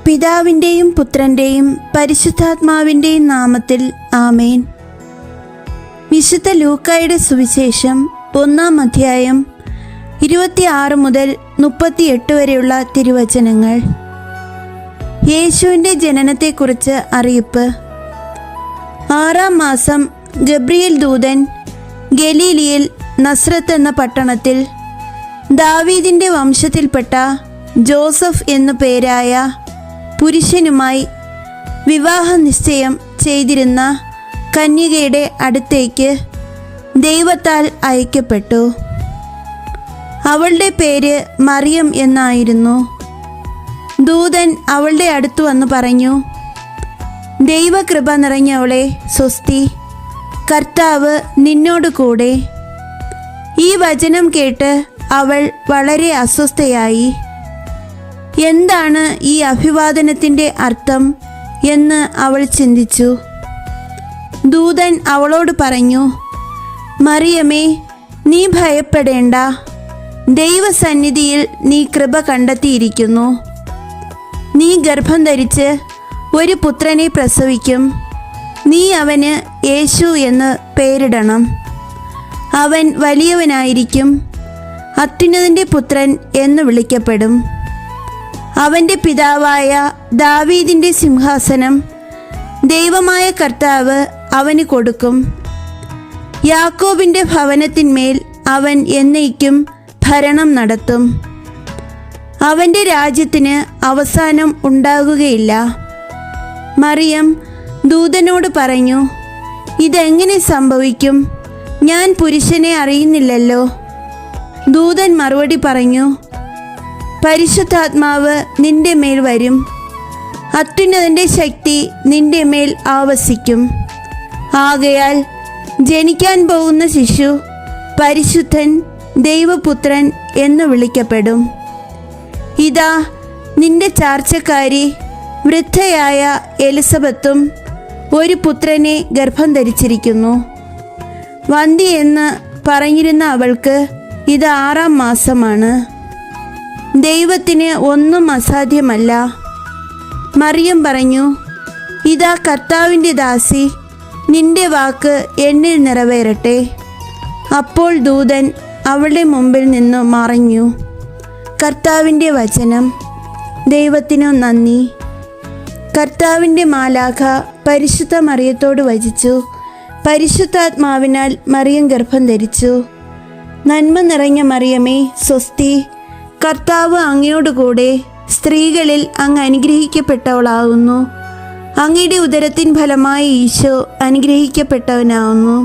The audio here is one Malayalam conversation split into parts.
പിതാവിൻ്റെയും പുത്രൻ്റെയും പരിശുദ്ധാത്മാവിൻ്റെയും നാമത്തിൽ ആമേൻ. വിശുദ്ധ ലൂക്കായുടെ സുവിശേഷം 1-ാം അധ്യായം 26 മുതൽ 38 വരെയുള്ള തിരുവചനങ്ങൾ. യേശുവിൻ്റെ ജനനത്തെക്കുറിച്ച് അറിയിപ്പ്. 6-ാം മാസം ഗബ്രിയേൽ ദൂതൻ ഗലീലിയിൽ നസ്രത്ത് എന്ന പട്ടണത്തിൽ ദാവീദിൻ്റെ വംശത്തിൽപ്പെട്ട ജോസഫ് എന്നു പേരായ പുരുഷനുമായി വിവാഹ നിശ്ചയം ചെയ്തിരുന്ന കന്യകയുടെ അടുത്തേക്ക് ദൈവത്താൽ അയക്കപ്പെട്ടു. അവളുടെ പേര് മറിയം എന്നായിരുന്നു. ദൂതൻ അവളുടെ അടുത്തു വന്നു പറഞ്ഞു, ദൈവകൃപ നിറഞ്ഞവളെ സ്വസ്തി, കർത്താവ് നിന്നോട് കൂടെ. ഈ വചനം കേട്ട് അവൾ വളരെ അസ്വസ്ഥയായി. എന്താണ് ഈ അഭിവാദനത്തിൻ്റെ അർത്ഥം എന്ന് അവൾ ചിന്തിച്ചു. ദൂതൻ അവളോട് പറഞ്ഞു, മറിയമേ, നീ ഭയപ്പെടേണ്ട. ദൈവസന്നിധിയിൽ നീ കൃപ കണ്ടെത്തിയിരിക്കുന്നു. നീ ഗർഭം ധരിച്ച് ഒരു പുത്രനെ പ്രസവിക്കും. നീ അവന് യേശു എന്ന് പേരിടണം. അവൻ വലിയവനായിരിക്കും, അത്യുന്നതൻ്റെ പുത്രൻ എന്ന് വിളിക്കപ്പെടും. അവൻ്റെ പിതാവായ ദാവീദിൻ്റെ സിംഹാസനം ദൈവമായ കർത്താവ് അവന് കൊടുക്കും. യാക്കോബിൻ്റെ ഭവനത്തിന്മേൽ അവൻ എന്നേക്കും ഭരണം നടത്തും. അവൻ്റെ രാജ്യത്തിന് അവസാനം ഉണ്ടാകുകയില്ല. മറിയം ദൂതനോട് പറഞ്ഞു, ഇതെങ്ങനെ സംഭവിക്കും? ഞാൻ പുരുഷനെ അറിയുന്നില്ലല്ലോ. ദൂതൻ മറുപടി പറഞ്ഞു, പരിശുദ്ധാത്മാവ് നിന്റെ മേൽ വരും. അത്യുന്നതൻ്റെ ശക്തി നിന്റെ മേൽ ആവസിക്കും. ആകയാൽ ജനിക്കാൻ പോകുന്ന ശിശു പരിശുദ്ധൻ, ദൈവപുത്രൻ എന്ന് വിളിക്കപ്പെടും. ഇതാ, നിന്റെ ചാർച്ചക്കാരി വൃദ്ധയായ എലിസബത്തും ഒരു പുത്രനെ ഗർഭം ധരിച്ചിരിക്കുന്നു. വന്ധ്യ എന്ന് പറഞ്ഞിരുന്ന അവൾക്ക് ഇത് 6-ാം മാസമാണ്. ദൈവത്തിന് ഒന്നും അസാധ്യമല്ല. മറിയം പറഞ്ഞു, ഇതാ കർത്താവിൻ്റെ ദാസി, നിന്റെ വാക്ക് എന്നിൽ നിറവേറട്ടെ. അപ്പോൾ ദൂതൻ അവളുടെ മുമ്പിൽ നിന്നു മറഞ്ഞു. കർത്താവിൻ്റെ വചനം. ദൈവത്തിനു നന്ദി. കർത്താവിൻ്റെ മാലാഖ പരിശുദ്ധ മറിയത്തോട് വചിച്ചു. പരിശുദ്ധാത്മാവിനാൽ മറിയം ഗർഭം ധരിച്ചു. നന്മ നിറഞ്ഞ മറിയമേ, സ്വസ്തി, കർത്താവ് അങ്ങയോടുകൂടെ. സ്ത്രീകളിൽ അങ്ങ് അനുഗ്രഹിക്കപ്പെട്ടവളാകുന്നു. അങ്ങയുടെ ഉദരത്തിൻ ഫലമായി ഈശോ അനുഗ്രഹിക്കപ്പെട്ടവനാകുന്നു.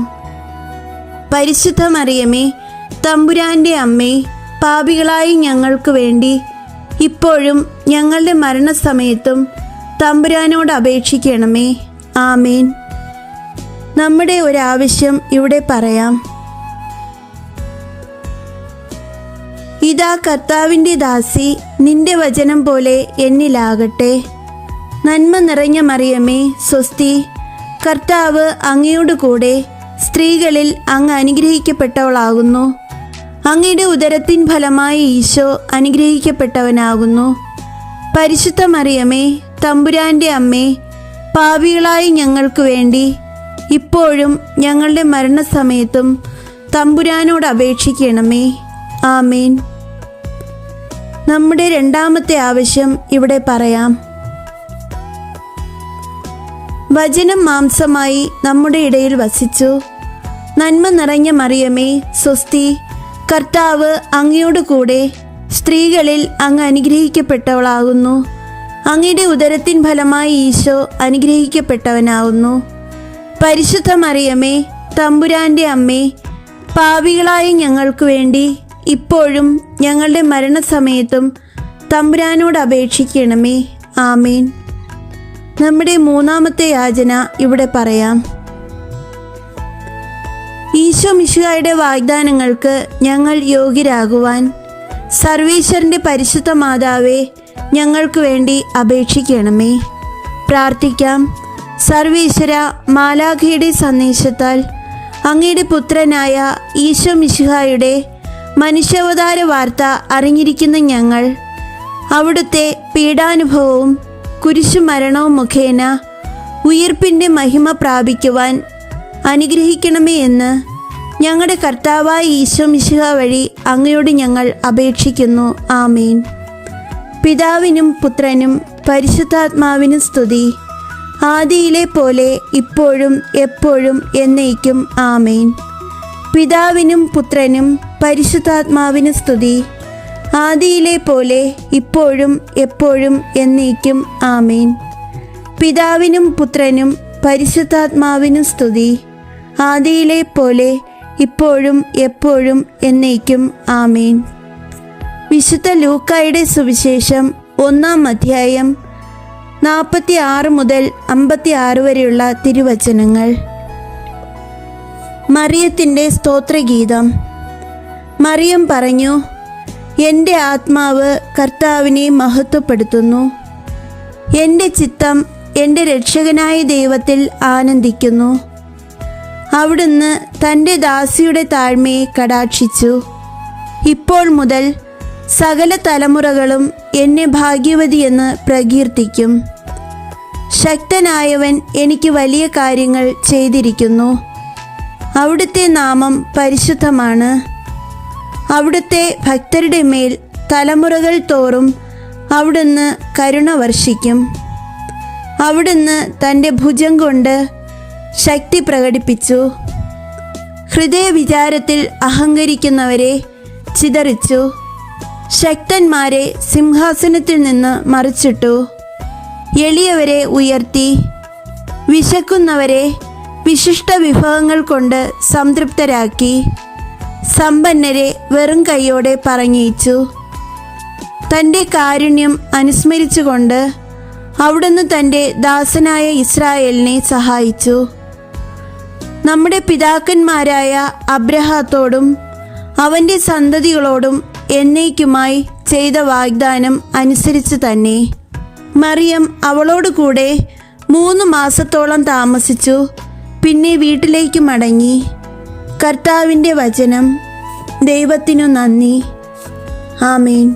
പരിശുദ്ധ മറിയമേ, തമ്പുരാൻ്റെ അമ്മേ, പാപികളായി ഞങ്ങൾക്ക് വേണ്ടി ഇപ്പോഴും ഞങ്ങളുടെ മരണസമയത്തും തമ്പുരാനോട് അപേക്ഷിക്കണമേ. ആമേൻ. നമ്മുടെ ഒരാവശ്യം ഇവിടെ പറയാം. ഇതാ കർത്താവിൻ്റെ ദാസി, നിന്റെ വചനം പോലെ എന്നിലാകട്ടെ. നന്മ നിറഞ്ഞ മറിയമേ, സ്വസ്തി, കർത്താവ് അങ്ങയോട് കൂടെ. സ്ത്രീകളിൽ അങ്ങ് അനുഗ്രഹിക്കപ്പെട്ടവളാകുന്നു. അങ്ങയുടെ ഉദരത്തിൻ ഫലമായി ഈശോ അനുഗ്രഹിക്കപ്പെട്ടവനാകുന്നു. പരിശുദ്ധ മറിയമേ, തമ്പുരാൻ്റെ അമ്മേ, പാപികളായി ഞങ്ങൾക്ക് വേണ്ടി ഇപ്പോഴും ഞങ്ങളുടെ മരണസമയത്തും തമ്പുരാനോട് അപേക്ഷിക്കണമേ. ആമേൻ. നമ്മുടെ രണ്ടാമത്തെ ആവശ്യം ഇവിടെ പറയാം. വചനം മാംസമായി നമ്മുടെ ഇടയിൽ വസിച്ചു. നന്മ നിറഞ്ഞ മറിയമേ, സ്വസ്തി, കർത്താവ് അങ്ങയോട് കൂടെ. സ്ത്രീകളിൽ അങ്ങ് അനുഗ്രഹിക്കപ്പെട്ടവളാകുന്നു. അങ്ങയുടെ ഉദരത്തിൻ ഫലമായി ഈശോ അനുഗ്രഹിക്കപ്പെട്ടവനാകുന്നു. പരിശുദ്ധ മറിയമേ, തമ്പുരാൻ്റെ അമ്മേ, പാപികളായ ഞങ്ങൾക്ക് വേണ്ടി ഇപ്പോഴും ഞങ്ങളുടെ മരണസമയത്തും തമ്പുരാനോട് അപേക്ഷിക്കണമേ. ആമേൻ. നമ്മുടെ മൂന്നാമത്തെ യാചന ഇവിടെ പറയാം. ഈശോ മിശിഹായുടെ വാഗ്ദാനങ്ങൾക്ക് ഞങ്ങൾ യോഗ്യരാകുവാൻ സർവീശ്വരൻ്റെ പരിശുദ്ധ മാതാവേ, ഞങ്ങൾക്ക് വേണ്ടി അപേക്ഷിക്കണമേ. പ്രാർത്ഥിക്കാം. സർവീശ്വര, മാലാഖയുടെ സന്ദേശത്താൽ അങ്ങയുടെ പുത്രനായ ഈശോ മിശിഹായുടെ മനുഷ്യാവതാര വാർത്ത അറിഞ്ഞിരിക്കുന്ന ഞങ്ങൾ അവിടുത്തെ പീഡാനുഭവവും കുരിശുമരണവും മുഖേന ഉയിർപ്പിൻ്റെ മഹിമ പ്രാപിക്കുവാൻ അനുഗ്രഹിക്കണമേ എന്ന് ഞങ്ങളുടെ കർത്താവായ ഈശോ മിശിഹ വഴി അങ്ങയോട് ഞങ്ങൾ അപേക്ഷിക്കുന്നു. ആമേൻ. പിതാവിനും പുത്രനും പരിശുദ്ധാത്മാവിനും സ്തുതി, ആദിയിലെ പോലെ ഇപ്പോഴും എപ്പോഴും എന്നേക്കും. ആമേൻ. പിതാവിനും പുത്രനും പരിശുദ്ധാത്മാവിനും സ്തുതി, ആദിയിലെ പോലെ ഇപ്പോഴും എപ്പോഴും എന്നേക്കും. ആമേൻ. പിതാവിനും പുത്രനും പരിശുദ്ധാത്മാവിനും സ്തുതി, ആദിയിലെ പോലെ ഇപ്പോഴും എപ്പോഴും എന്നേക്കും. ആമേൻ. വിശുദ്ധ ലൂക്കായുടെ സുവിശേഷം 1-ാം അധ്യായം 46 മുതൽ 56 വരെയുള്ള തിരുവചനങ്ങൾ. മറിയത്തിൻ്റെ സ്തോത്രഗീതം. മറിയം പറഞ്ഞു, എൻ്റെ ആത്മാവ് കർത്താവിനെ മഹത്വപ്പെടുത്തുന്നു. എൻ്റെ ചിത്തം എൻ്റെ രക്ഷകനായ ദൈവത്തിൽ ആനന്ദിക്കുന്നു. അവിടുന്ന് തൻ്റെ ദാസിയുടെ താഴ്മയെ കടാക്ഷിച്ചു. ഇപ്പോൾ മുതൽ സകല തലമുറകളും എന്നെ ഭാഗ്യവതിയെന്ന് പ്രകീർത്തിക്കും. ശക്തനായവൻ എനിക്ക് വലിയ കാര്യങ്ങൾ ചെയ്തിരിക്കുന്നു. അവിടുത്തെ നാമം പരിശുദ്ധമാണ്. അവിടുത്തെ ഭക്തരുടെ മേൽ തലമുറകൾ തോറും അവിടുന്ന് കരുണ വർഷിക്കും. അവിടുന്ന് തൻ്റെ ഭുജം കൊണ്ട് ശക്തി പ്രകടിപ്പിച്ചു. ഹൃദയവിചാരത്തിൽ അഹങ്കരിക്കുന്നവരെ ചിതറിച്ചു. ശക്തന്മാരെ സിംഹാസനത്തിൽ നിന്ന് മറിച്ചിട്ടു. എളിയവരെ ഉയർത്തി. വിശക്കുന്നവരെ വിശിഷ്ട വിഭവങ്ങൾ കൊണ്ട് സംതൃപ്തരാക്കി. സമ്പന്നരെ വെറും കൈയോടെ പറഞ്ഞയച്ചു. തൻ്റെ കാരുണ്യം അനുസ്മരിച്ചുകൊണ്ട് അവിടുന്ന് തൻ്റെ ദാസനായ ഇസ്രായേലിനെ സഹായിച്ചു. നമ്മുടെ പിതാക്കന്മാരായ അബ്രഹാത്തോടും അവൻ്റെ സന്തതികളോടും എന്നേക്കുമായി ചെയ്ത വാഗ്ദാനം അനുസരിച്ച് തന്നെ. മറിയം അവളോട് കൂടെ 3 മാസത്തോളം താമസിച്ചു. പിന്നെ വീട്ടിലേക്ക് മടങ്ങി. കർത്താവിൻ്റെ വചനം. ദൈവത്തിനു നന്ദി. ആമേൻ.